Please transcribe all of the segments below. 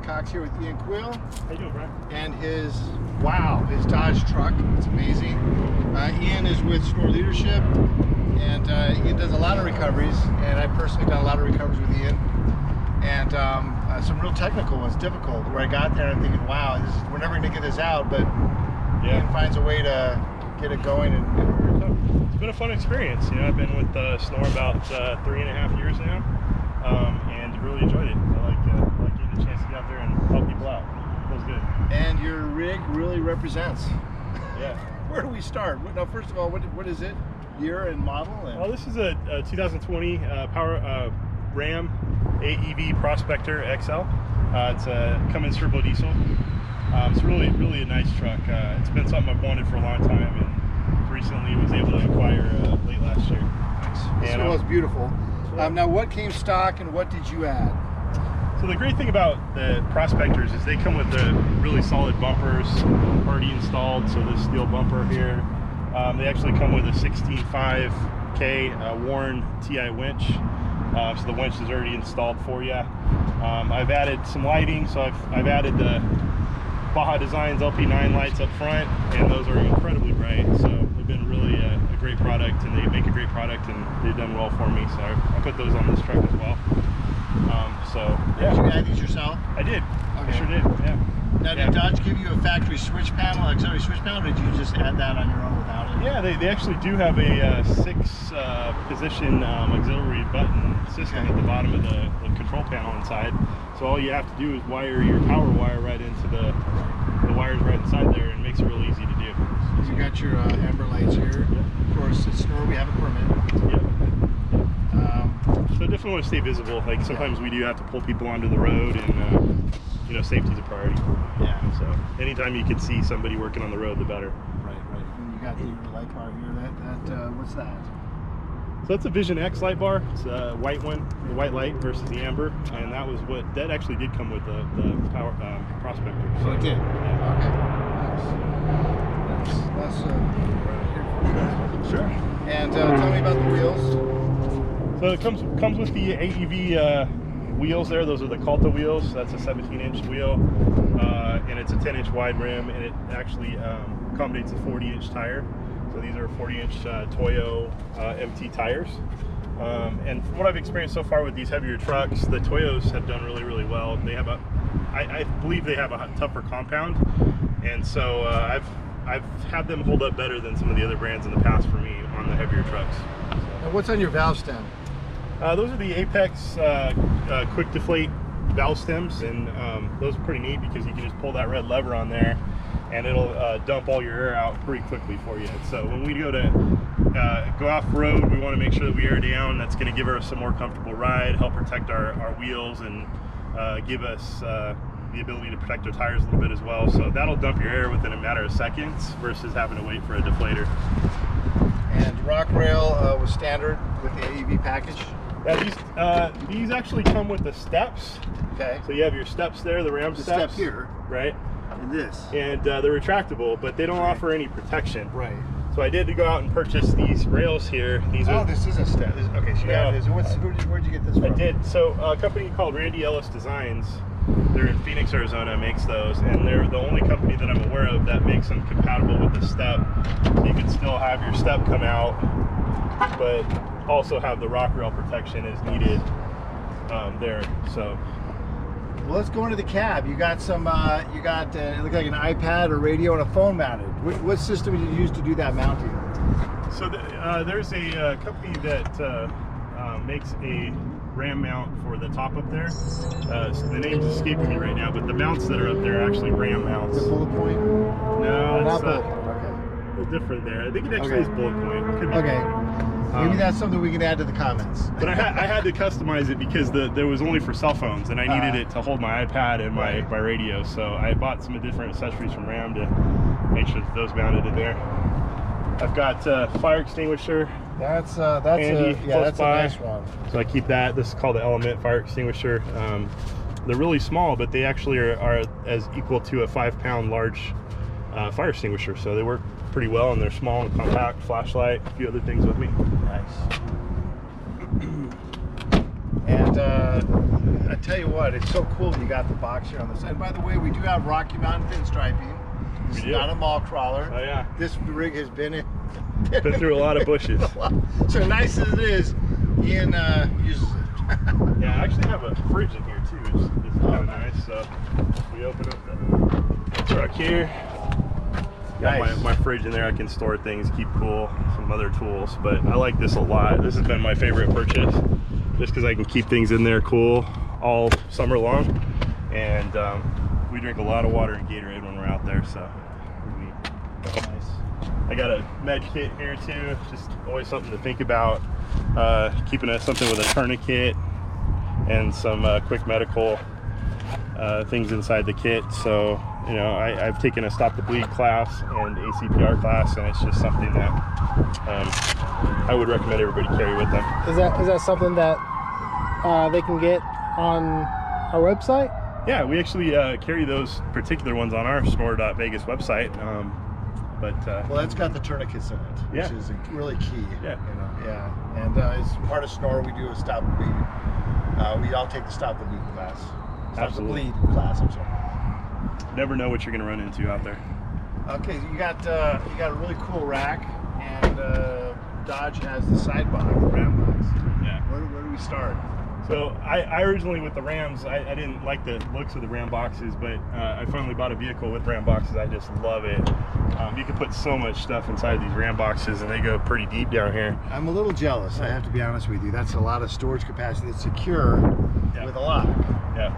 Kingshocks here with Ian Quill. How you doing, Brian? And his Dodge truck. It's amazing. Ian is with SNORR Leadership, and Ian does a lot of recoveries, and I've personally done a lot of recoveries with Ian. And some real technical ones, difficult, where I got there and I'm thinking, wow, we're never going to get this out, but Ian finds a way to get it going. And it's been a fun experience. You know, I've been with SNORR about 3.5 years now, and really enjoyed it. I like getting the chance to get out there and help people out. Feels good. And your rig really represents. Yeah. Where do we start? Now, first of all, what is it? Year and model? And well, this is a 2020 Ram AEV Prospector XL. It's a Cummins turbo diesel. It's really a nice truck. It's been something I've wanted for a long time, and recently was able to acquire late last year. Nice. And it's beautiful. Now, what came stock and what did you add? So the great thing about the Prospectors is they come with the really solid bumpers already installed. So this steel bumper here, they actually come with a 16.5K Warren TI winch. So the winch is already installed for you. I've added some lighting, so I've added the Bajadesigns LP9 lights up front, and those are incredibly bright. So they've been really a great product, and they make a great product, and they've done well for me. So I put those on this truck as well. So yeah. Did you add these yourself? I did. Okay. I sure did. Yeah. Now, did Dodge give you a factory switch panel, auxiliary switch panel, or did you just add that on your own without it? Yeah, they actually do have a 6-position auxiliary button system at the bottom of the control panel inside. So all you have to do is wire your power wire right into the wires right inside there, and it makes it real easy to do. You got your amber lights here. Yep. Of course, at SNORR we have a permit. Yep. So definitely want to stay visible. Like sometimes we do have to pull people onto the road, and you know, safety's a priority. Yeah. So anytime you can see somebody working on the road, the better. Right. And you got the light bar here. That what's that? So that's a visionx light bar. It's a white one, the white light versus the amber, and that actually did come with the power Prospector. So it did. Yeah. Okay. That's right here. Sure. And tell me about the wheels. So it comes with the AEV wheels there. Those are the Calta wheels. That's a 17-inch wheel, and it's a 10-inch wide rim, and it actually accommodates a 40-inch tire. So these are 40-inch Toyo MT tires. And from what I've experienced so far with these heavier trucks, the Toyos have done really well. They have I believe they have a tougher compound, and so I've had them hold up better than some of the other brands in the past for me on the heavier trucks. Now, what's on your valve stem? Those are the Apex quick deflate valve stems, and those are pretty neat because you can just pull that red lever on there, and it'll dump all your air out pretty quickly for you. So when we go off-road, we want to make sure that we air down. That's going to give us a more comfortable ride, help protect our wheels, and give us the ability to protect our tires a little bit as well. So that'll dump your air within a matter of seconds versus having to wait for a deflator. And rock rail was standard with the AEV package. Yeah, these actually come with the steps. Okay. So you have your steps there, the Ram steps here, right? And this. And they're retractable, but they don't offer any protection. Right. So I did to go out and purchase these rails here. These are, this is a step. Okay, so you have this. Where'd you get this from? I did. So a company called Randy Ellis Designs, they're in Phoenix, Arizona, makes those, and they're the only company that I'm aware of that makes them compatible with the step. So you can still have your step come out, but also have the rock rail protection as needed there. So. Well, let's go into the cab. You got some. It looked like an iPad or radio and a phone mounted. What system did you use to do that mounting? So there's a company that makes a Ram mount for the top up there. So the name's escaping me right now, but the mounts that are up there are actually Ram mounts. The bullet point? No, not it's bullet point. Okay. a little different there. I think it actually is bullet point. Could be. Okay. Maybe that's something we can add to the comments. But I had to customize it because there was only for cell phones, and I needed it to hold my iPad and my radio. So I bought some different accessories from Ram to make sure that those mounted in there. I've got fire extinguisher. That's handy, that's a nice one. So I keep that. This is called the Element fire extinguisher. They're really small, but they actually are as equal to a 5-pound large fire extinguisher. So they work pretty well, and they're small and compact. Flashlight, a few other things with me. Nice. And I tell you what, but it's so cool that you got the box here on the side. And by the way, we do have Rocky Mountain pinstriping. This is not a mall crawler. Oh yeah. This rig has been through a lot of bushes. So nice as it is, Ian uses it. Yeah, I actually have a fridge in here too, which is kind of nice. So we open up the truck here. Got Nice. my fridge in there. I can store things, keep cool, some other tools. But I like this a lot. This has been my favorite purchase, just because I can keep things in there cool all summer long. And we drink a lot of water and Gatorade when we're out there, so nice. I got a med kit here too, just always something to think about. Keeping something with a tourniquet and some quick medical things inside the kit. So you know, I've taken a Stop the Bleed class and a CPR class, and it's just something that I would recommend everybody carry with them. Is that something that they can get on our website? Yeah, we actually carry those particular ones on our SNORR.Vegas website. Well, that's got the tourniquets in it, which Yeah. is really key. Yeah. You know, yeah. And as part of SNORR, we do a Stop the Bleed. We all take the Stop the Bleed class. Stop the Bleed class, I'm sorry. Never know what you're going to run into out there. Okay, you got a really cool rack, and Dodge has the side box, the Ram box. Yeah. Where do we start? So I originally, with the Rams, I didn't like the looks of the Ram boxes, but I finally bought a vehicle with Ram boxes. I just love it. You can put so much stuff inside these Ram boxes, and they go pretty deep down here. I'm a little jealous, I have to be honest with you. That's a lot of storage capacity that's secure with a lock. Yeah,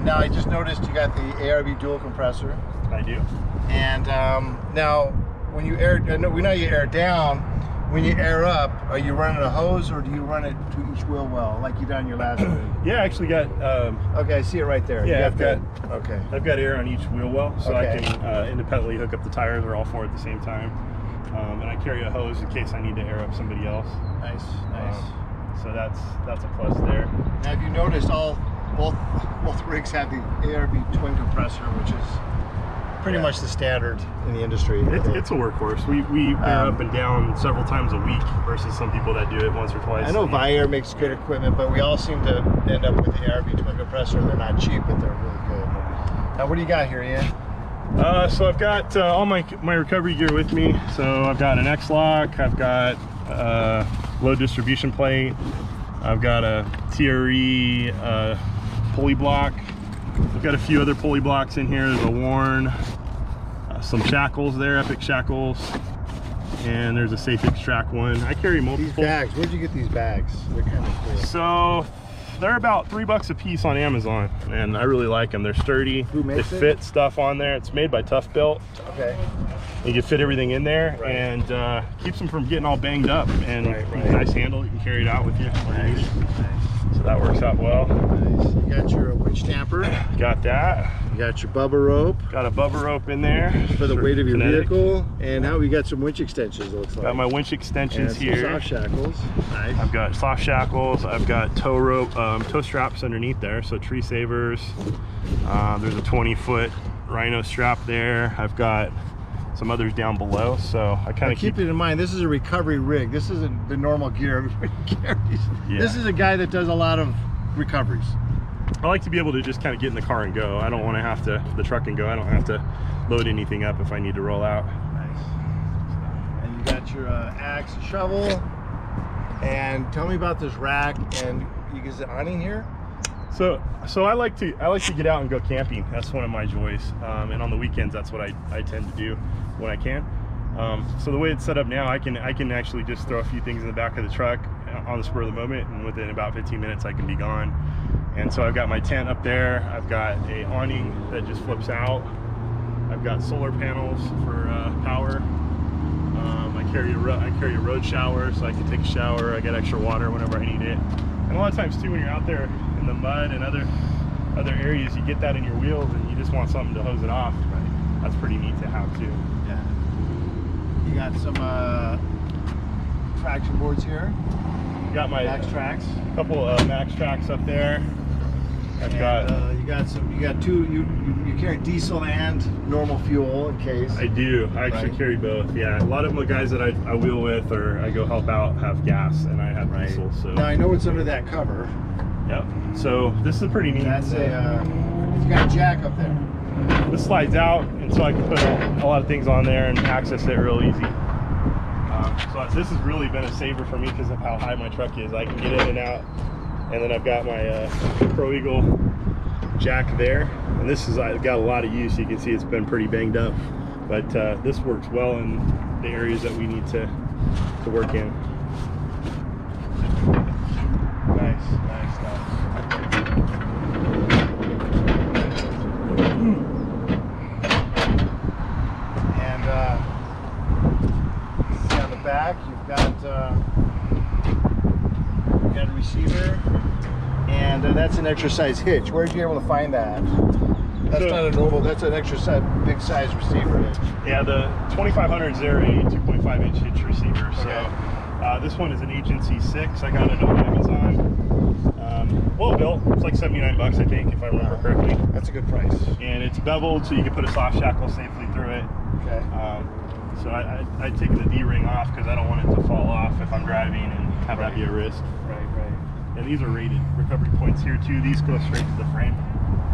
Now I just noticed you got the ARB dual compressor. I do. And now when you air, we know you air down. When you air up, are you running a hose or do you run it to each wheel well, like you done your last one? Yeah, I actually got. Okay, I see it right there. Yeah, I've got air on each wheel well, so Okay. I can independently hook up the tires or all four at the same time. And I carry a hose in case I need to air up somebody else. Nice. So that's a plus there. Now, have you noticed both rigs have the ARB twin compressor, which is pretty much the standard in the industry. It's a workhorse. We air up and down several times a week versus some people that do it once or twice. I know Viair makes good equipment, but we all seem to end up with the ARB twin compressor. They're not cheap, but they're really good. Now, what do you got here, Ian? So I've got all my recovery gear with me. So I've got an xlock, I've got load distribution plate, I've got a TRE pulley block. I've got a few other pulley blocks in here. There's a Warn, some shackles there, Epic shackles, and there's a safeextract one. I carry multiple. These bags, where'd you get these bags? They're kind of cool. So they're about $3 a piece on Amazon, and I really like them. They're sturdy. Who makes they it? fit stuff on there. It's made by Tough Built. Okay. You can fit everything in there, Right. and keeps them from getting all banged up. And Right. nice handle, you can carry it out with you. Nice. So that works out well. Nice. You got your winch tamper. Got that. You got your bubbarope Got a bubbarope in there for the weight of your kinetic. vehicle, and how we got some winch extensions. It looks like. Got my winch and extensions some here. soft shackles. Nice. I've got soft shackles. I've got tow rope, tow straps underneath there, so tree savers. There's a 20-foot rhino strap there. I've got some others down below, so I kind of keep it in mind. This is a recovery rig. This isn't the normal gear everybody carries. Yeah. This is a guy that does a lot of recoveries. I like to be able to just kind of get in the car and go. I don't want to have to the truck and go. I don't have to load anything up if I need to roll out. Nice. And you got your axe and shovel. And tell me about this rack. And you get the awning here. So I like to get out and go camping. That's one of my joys. And on the weekends, that's what I tend to do when I can. So the way it's set up now, I can actually just throw a few things in the back of the truck on the spur of the moment, and within about 15 minutes I can be gone. And so I've got my tent up there. I've got a awning that just flips out. I've got solar panels for power. I carry a road shower, so I can take a shower. I get extra water whenever I need it. And a lot of times too, when you're out there in the mud and other areas, you get that in your wheels and you just want something to hose it off. Right. That's pretty neat to have too. Yeah. You got some traction boards here. Got my maxtrax. Couple maxtrax up there. I've got you carry diesel and normal fuel in case. I do. I actually carry both. Yeah, a lot of the guys that I wheel with or I go help out have gas, and I have diesel. So now I know what's under that cover. Yep. So this is pretty neat. That's a, it's got a jack up there. This slides out, and so I can put a lot of things on there and access it real easy. So this has really been a saver for me because of how high my truck is. I can get in and out, and then I've got my proeagle jack there, and this is, I've got a lot of use. You can see it's been pretty banged up, but this works well in the areas that we need to work in. Nice. And see on the back, you've got a receiver, and that's an extra size hitch. Where did you able to find that? That's not a normal. That's an extra size, big size receiver hitch. Yeah, the 2500 is their 2.5 inch hitch receiver. So. Okay. This one is an Agency 6. I got it on Amazon. Well built. It's like 79 bucks, I think, if I remember correctly. That's a good price. And it's beveled, so you can put a soft shackle safely through it. Okay. So I'd take the D-ring off because I don't want it to fall off if I'm driving and have that be a risk. Right. And these are rated recovery points here too. These go straight to the frame.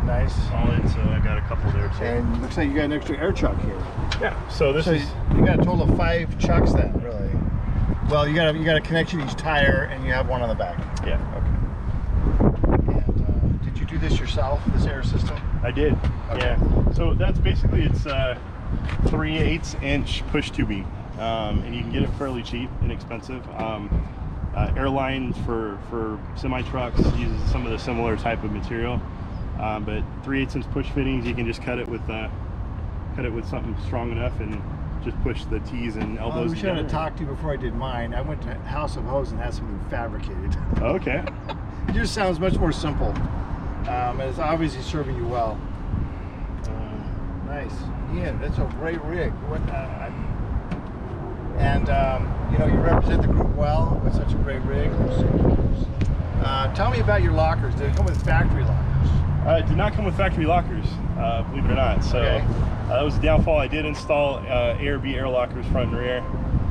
Nice. Solid, so I got a couple there too. And looks like you got an extra air chuck here. Yeah. So this is. You got a total of 5 chucks then, really. Well, you got a connection to each tire, and you have one on the back. Yeah. Okay. And did you do this yourself? This air system? I did. Okay. Yeah. So that's basically it's 3/8 inch push tubing, and you can get it fairly cheap, inexpensive. Airlines for semi trucks uses some of the similar type of material, but 3/8 inch push fittings, you can just cut it with something strong enough and just push the T's and elbows. We should have talked to you before I did mine. I went to House of Hose and had something fabricated. Okay. It just sounds much more simple, and it's obviously serving you well. Nice, Ian. That's a great rig. You know, you represent the group well with such a great rig. Tell me about your lockers. Did it come with factory lockers? It did not come with factory lockers, believe it or not. So Okay. That was a downfall. I did install ARB air lockers front and rear.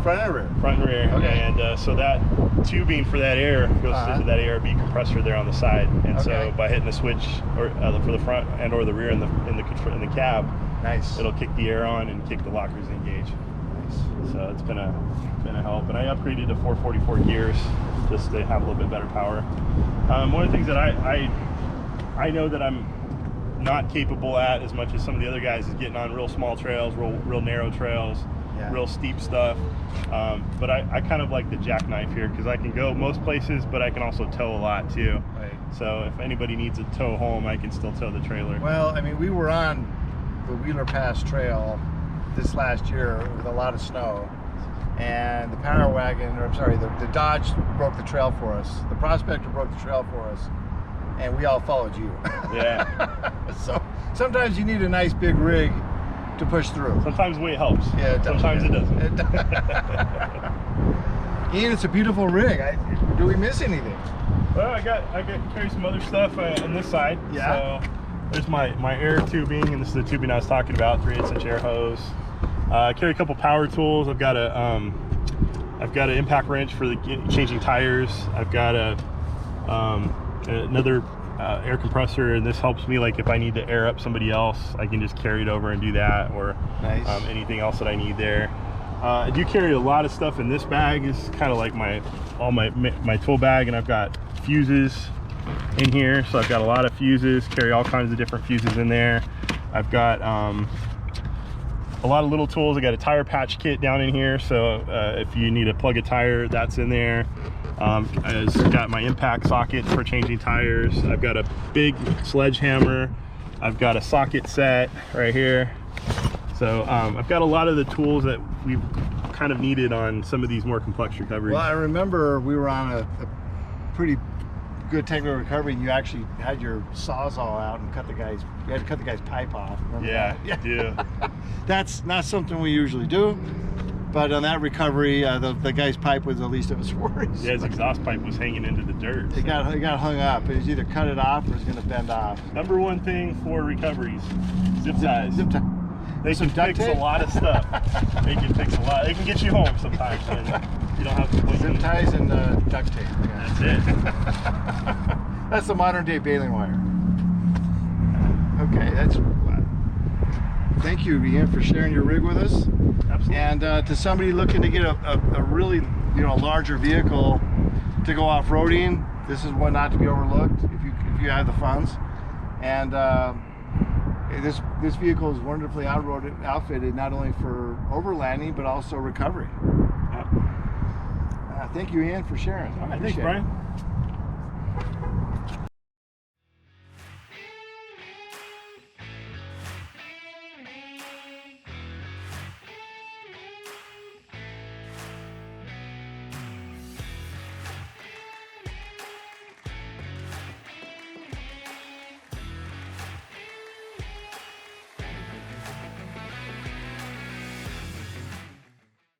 Front and rear? Front and rear. Okay. And so that tubing for that air goes into that ARB compressor there on the side. And so by hitting the switch or for the front and or the rear in the cab, nice, it'll kick the air on and kick the lockers engage. Nice. So it's been a help. And I upgraded to 444 gears just to have a little bit better power. One of the things that I know that I'm not capable at as much as some of the other guys is getting on real small trails, real narrow trails, real steep stuff. But I kind of like the jackknife here because I can go most places, but I can also tow a lot too. Right. So if anybody needs a tow home, I can still tow the trailer. Well, I mean, we were on the Wheeler Pass Trail this last year with a lot of snow, and the Power Wagon, or I'm sorry, the Dodge broke the trail for us. The Prospector broke the trail for us, and we all followed you. Yeah. So sometimes you need a nice big rig to push through. Sometimes the weight helps. Yeah, it does. Sometimes it doesn't. Ian, it's a beautiful rig. Do we miss anything? Well, I got to carry some other stuff on this side. Yeah. So there's my air tubing, and this is the tubing I was talking about, 3/8 inch air hose. I carry a couple power tools. I've got an impact wrench for changing tires. I've got another air compressor, and this helps me, like if I need to air up somebody else, I can just carry it over and do that, or nice. Anything else that I need there. I do carry a lot of stuff in this bag. It's kind of like my tool bag, and I've got fuses in here, so I've got a lot of fuses. Carry all kinds of different fuses in there. I've got a lot of little tools. I got a tire patch kit down in here, so if you need to plug a tire, that's in there. I've got my impact socket for changing tires. I've got a big sledgehammer. I've got a socket set right here. So I've got a lot of the tools that we've kind of needed on some of these more complex recoveries. Well, I remember we were on a pretty good technical recovery, and you actually had your sawzall out and you had to cut the guy's pipe off. Remember Yeah, that? yeah. That's not something we usually do, but on that recovery, the guy's pipe was the least of his worries. Yeah, his exhaust pipe was hanging into the dirt. It got hung up. It was either cut it off or it's going to bend off. Number one thing for recoveries: zip ties. Zip tie. They can fix a lot of stuff. They can fix a lot. They can get you home sometimes, and you don't have to put zip ties and duct tape. That's it. That's the modern day baling wire. Okay, that's. Thank you, Ian, for sharing your rig with us. Absolutely. And to somebody looking to get a really larger vehicle to go off-roading, this is one not to be overlooked if you have the funds. And this vehicle is wonderfully outfitted not only for overlanding but also recovery. Yeah. Thank you, Ian, for sharing. All right, thanks, Brian.